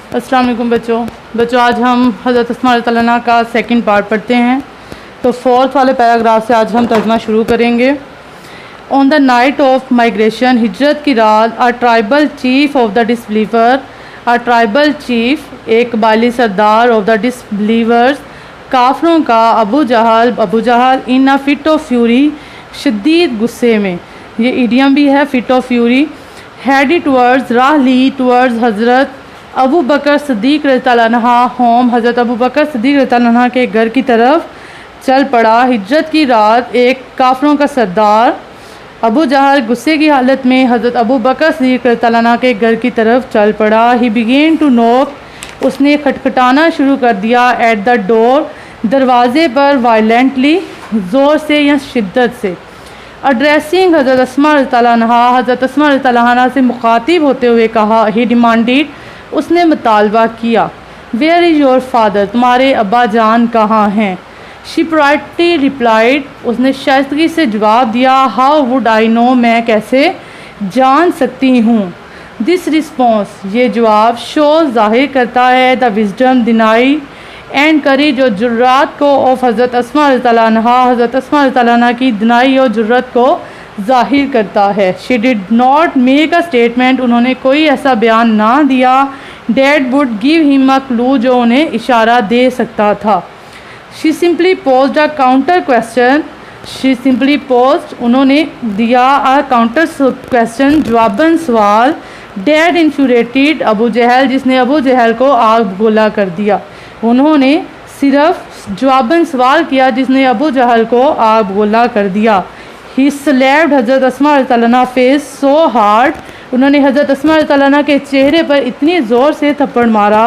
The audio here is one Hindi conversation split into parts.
अस्सलाम वालेकुम बच्चों आज हम हज़रत अस्मा रज़ियल्लाहु अन्हा का सेकंड पार्ट पढ़ते हैं। तो फोर्थ वाले पैराग्राफ से आज हम तर्जुमा शुरू करेंगे। On the night of migration, हिजरत की रात, a tribal chief of the disbeliever, a tribal chief एक कबायली सरदार ऑफ द डिसबिलीवर्स, काफरों का Abu Jahl in a fit of fury, शदीद गुस्से में, ये इडियम भी है fit of fury, headed towards राह ली टवर्ड्स हज़रत अबू बकर सिद्दीक़ रज़ियल्लाहु अन्हु होम, हज़रत अबू बकर सिद्दीक़ रज़ियल्लाहु अन्हु के घर की तरफ चल पड़ा। हिजरत की रात, एक काफरों का सरदार अबू जहल गुस्से की हालत में हज़रत अबू बकर सिद्दीक़ रज़ियल्लाहु अन्हु के घर की तरफ चल पड़ा। ही बिगेन टू नॉक, उसने खटखटाना शुरू कर दिया। एट द डोर, दरवाज़े पर, वायलेंटली, ज़ोर से या शिद्दत से। एड्रेसिंग हज़रत अस्मा रज़ियल्लाहु अन्हा, हज़रत अस्मा रज़ियल्लाहु अन्हा से मुखातिब होते हुए कहा। ही डिमांडेड, उसने मुतालबा किया। वेयर इज़ योर फादर, तुम्हारे अब्बा जान कहाँ हैं। शी पोलाइटली रिप्लाइड, उसने शाइस्तगी से जवाब दिया। हाउ वुड आई नो, मैं कैसे जान सकती हूँ। दिस रिस्पॉन्स, ये जवाब, शो ज़ाहिर करता है द विजडम, दिनाई एंड करेज और जुर्रात को ऑफ हज़रत अस्मा रज़ियल्लाहु अन्हा, हज़रत अस्मा रज़ियल्लाहु अन्हा की दिनाई और जुर्रत को ज़ाहिर करता है। She did not make a statement, उन्होंने कोई ऐसा बयान ना दिया। Dad would give him a clue, जो उन्हें इशारा दे सकता था। She simply posed a counter question, she simply posed, उन्होंने दिया अ काउंटर क्वेश्चन, जवाबन सवाल। डैड इन्फ्यूरेटेड अबू जहल, जिसने अबू जहल को आग गोला कर दिया। उन्होंने सिर्फ जवाबन सवाल किया जिसने अबू जहल को आग गोला कर दिया। ही स्लैप्ड हज़रत अस्मा रज़ियल्लाहु अन्हा फेस सो हार्ड, उन्होंने हज़रत अस्मा रज़ियल्लाहु अन्हा के चेहरे पर इतनी ज़ोर से थप्पड़ मारा।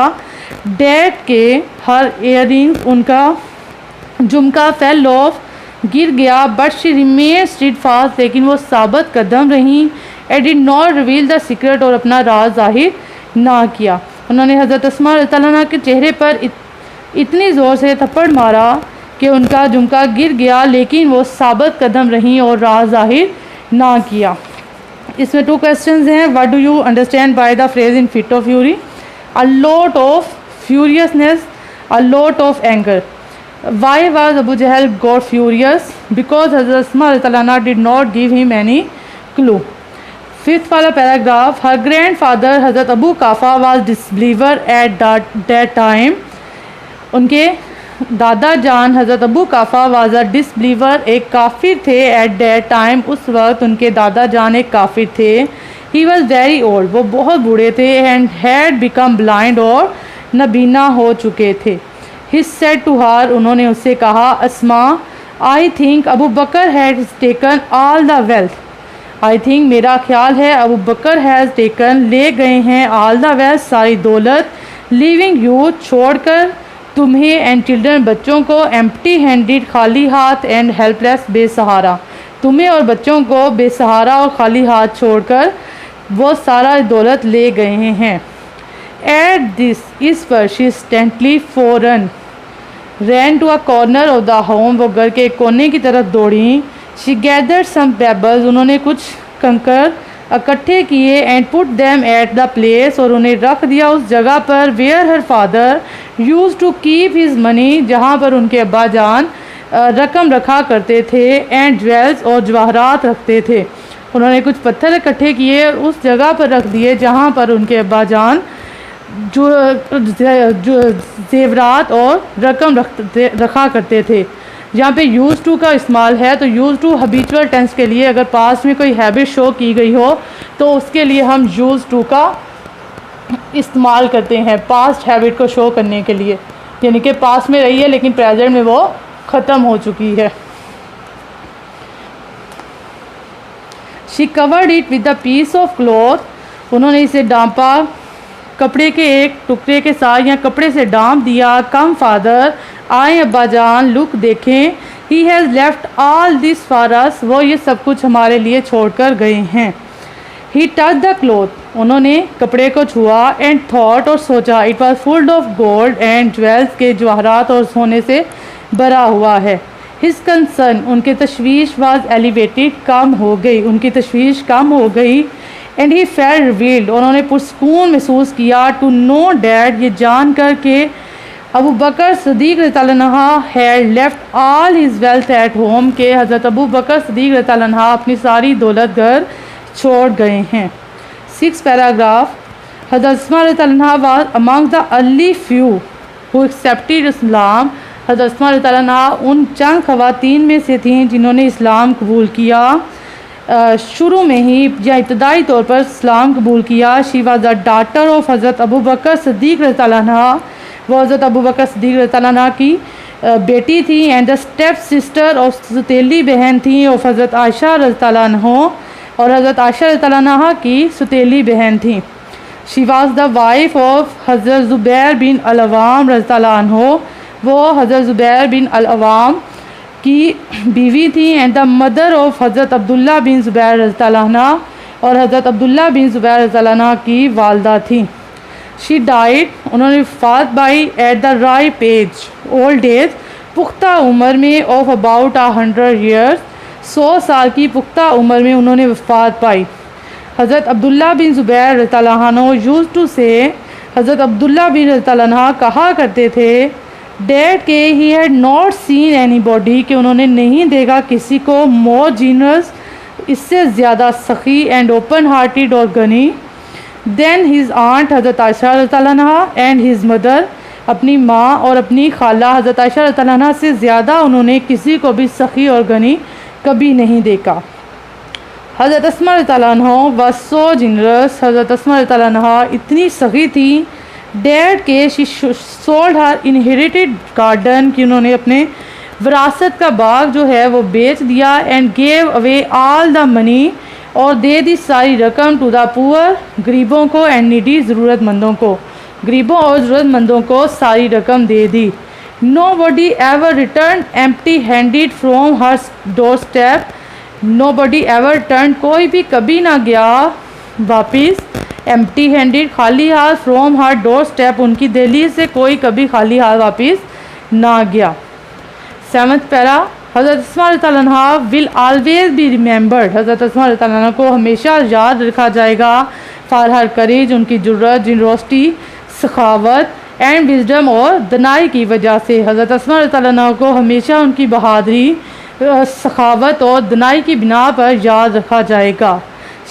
डैड के हर इयररिंग्स, उनका झुमका फेल ऑफ, गिर गया। But she remain steadfast, लेकिन वो साबित कदम रहीं। And did not reveal the secret, और अपना राज जाहिर ना किया। उन्होंने हज़रत अस्मा रज़ियल्लाहु अन्हा के चेहरे पर इतनी ज़ोर से थप्पड़ मारा कि उनका झुमका गिर गया, लेकिन वो साबित कदम रहीं और राज जाहिर ना किया। इसमें 2 क्वेश्चंस हैं। What do you understand by the phrase in fit of fury. A lot of furiousness, a lot of anger. Why was Abu Jahl got furious, because हज़रत अस्मा रज़ियल्लाहु अन्हा did not give him any clue. 5th वाला पैराग्राफ, हर ग्रैंड फादर हज़रत Abu Quhafa was disbeliever at that time, उनके दादा जान हज़रत Abu Quhafa was a disbeliever, एक काफिर थे। एट दैट टाइम, उस वक्त उनके दादा जान एक काफिर थे। ही वॉज वेरी ओल्ड, वो बहुत बूढ़े थे। एंड हैड बिकम ब्लाइंड, और नबीना हो चुके थे। ही सेड टू हर, उन्होंने उससे कहा। Asma, I think Abu Bakr has taken all the wealth, I think मेरा ख्याल है अबू बकर हैज़ टेकन, ले गए हैं, ऑल द वेल्थ, सारी दौलत, लिविंग यू, छोड़कर तुम्हें, एंड चिल्ड्रन, बच्चों को, एम्प्टी हैंडेड, खाली हाथ, एंड हेल्पलेस, बेसहारा, तुम्हें और बच्चों को बेसहारा और खाली हाथ छोड़कर वो सारा दौलत ले गए हैं। एट दिस, इस पर, शी इंस्टेंटली फौरन ran to a corner of the home, वो घर के कोने की तरफ दौड़ी। शी गैदर्ड सम पेबल्स, उन्होंने कुछ कंकर इकट्ठे किए। And put them at the place, और उन्हें रख दिया उस जगह पर। Where her father used to keep his money, जहाँ पर उनके अब्बा जान रकम रखा करते थे। एंड ज्वेल्स, और जवाहरात रखते थे। उन्होंने कुछ पत्थर इकट्ठे किए और उस जगह पर रख दिए जहाँ पर उनके अब्बा जान जो जेवरात और रकम रखा करते थे। जहाँ पे यूज़ टू का इस्तेमाल है, तो यूज़ टू हैबिचुअल टेंस के लिए, अगर पास्ट में कोई हैबिट शो की गई हो तो उसके लिए हम यूज़ टू का इस्तेमाल करते हैं, पास्ट हैबिट को शो करने के लिए। यानी कि पास्ट में रही है लेकिन प्रेजेंट में वो ख़त्म हो चुकी है। She covered it with the piece of cloth, उन्होंने इसे डांपा कपड़े के एक टुकड़े के साथ, या कपड़े से डांप दिया। कम फादर, आए अब्बा जान, लुक देखें। He has left all this for us, वो ये सब कुछ हमारे लिए छोड़कर गए हैं। ही टच द क्लॉथ, उन्होंने कपड़े को छुआ। एंड थॉट, और सोचा। It was full of gold and jewels, के जवाहरात और सोने से भरा हुआ है। हिज कंसर्न, उनके तशवीश वाज एलिवेटेड, कम हो गई, उनकी तशवीश कम हो गई। एंड ही फेल्ट रिवील्ड, उन्होंने पुरस्कून महसूस किया टू नो डैट, ये जान कर के अबू बकर सदीक रज़ियल्लाहु अन्हु had left all his wealth at home, के हज़रत अबू बकर सदीक रज़ियल्लाहु अन्हु अपनी सारी दौलत घर छोड़ गए हैं। 6 पैराग्राफ। हज़रत उस्मान रज़ियल्लाहु अन्हु was among the early few who accepted Islam, हज़रत उस्मान रज़ियल्लाहु अन्हु उन चंद ख़वातीन में से थीं जिन्होंने इस्लाम कबूल किया, शुरू में ही या इब्तदाई तौर पर इस्लाम कबूल किया। She was the daughter of हज़रत अबू बकर सदीक रज़ियल्लाहु अन्हु, वो हज़रत अबू बकर सदीक रज़ियल्लाहु अन्हु की बेटी थी। एंड द स्टेप सिस्टर और सौतेली बहन थी ऑफ हज़रत आयशा रज़ियल्लाहु अन्हा, और हज़रत आयशा रज़ियल्लाहु अन्हा की सौतेली बहन थी। She was the wife of हज़रत ज़ुबैर बिन अल-अवाम रज़ियल्लाहु अन्हु, वो हज़रत ज़ुबैर बिन अल-अवाम की बीवी थी। एंड द मदर ऑफ हज़रत अब्दुल्ला बिन ज़ुबैर रज़ियल्लाहु अन्हा, और हज़रत अब्दुल्ला बिन ज़ुबैर रज़ियल्लाहु अन्हा की वालदा थी। शी डाइड, उन्होंने वफ़ात पाई at the ripe age, old age, पुख्ता उम्र में, ऑफ अबाउट 100 ईयर्स, 100 साल की पुख्ता उम्र में उन्होंने वफ़ात पाई। हज़रत अब्दुल्ला बिन ज़ुबैर रज़ियल्लाहु अन्हु यूज़ टू से, हज़रत अब्दुल्ला बिन रज़ियल्लाहु अन्हु कहा करते थे, डैट के he had not seen any body, कि उन्होंने नहीं देखा किसी को मोर जीनस, इससे ज़्यादा सखी, एंड ओपन हार्टेड और गनी, देन हिज आंट हज़रत आयशा रज़ियल्लाहु अन्हा एंड हिज मदर, अपनी माँ और अपनी खाला हज़रत आयशा रज़ियल्लाहु अन्हा से ज़्यादा उन्होंने किसी को भी सखी और गनी कभी नहीं देखा। हज़रत अस्मा रज़ियल्लाहु अन्हा वाज सो जिनरस, हज़रत अस्मा रज़ियल्लाहु अन्हा इतनी सखी थी, डैड के she sold her inherited garden, कि उन्होंने अपने विरासत का बाग जो है वो बेच दिया, and gave away all the money, और दे दी सारी रकम, टू द पुअर, गरीबों को, एंड नीडी, ज़रूरतमंदों को, गरीबों और ज़रूरतमंदों को सारी रकम दे दी। Nobody ever return empty handed from her doorstep, nobody ever return, कोई भी कभी ना गया वापिस, एम्प्टी हैंडेड, खाली हाथ, फ्रॉम हर डोर स्टेप, उनकी दहलीज से कोई कभी खाली हाथ वापिस ना गया। 7th para. हज़रत उस्मा रज़ियल्लाहु अन्हु विल ऑलवेज बी रिमेंबर्ड, हज़रत उस्मा रज़ियल्लाहु अन्हु को हमेशा याद रखा जाएगा, फॉर हर करेज, उनकी जुर्रत, जनरोसिटी, सखावत, एंड विजडम, और दनाई की वजह से हज़रत उस्मा रज़ियल्लाहु अन्हु को हमेशा उनकी बहादुरी, सखावत और दनाई की बिना पर याद रखा जाएगा।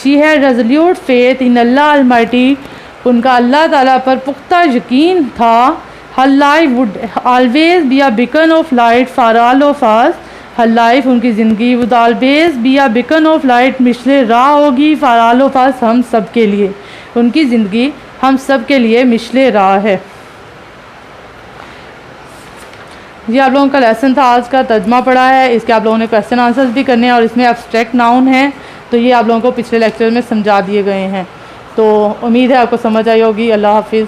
She had resolute faith in Allah almighty, उनका अल्लाह ताला पर पुख्ता यकीन था। Her life would always be a beacon of light for all of us, her life, उनकी ज़िंदगी, would always be a beacon of light, मिशले राह होगी, फॉर ऑल ऑफ अस, हम सब के लिए, उनकी ज़िंदगी हम सब के लिए मिशले राह है। ये आप लोगों का लेसन था, आज का तर्जमा पढ़ा है, इसके आप लोगों ने क्वेश्चन आंसर्स भी करने हैं, और इसमें एब्स्ट्रैक्ट नाउन है, तो ये आप लोगों को पिछले लेक्चर में समझा दिए गए हैं। तो उम्मीद है आपको समझ आई होगी। अल्लाह हाफिज़।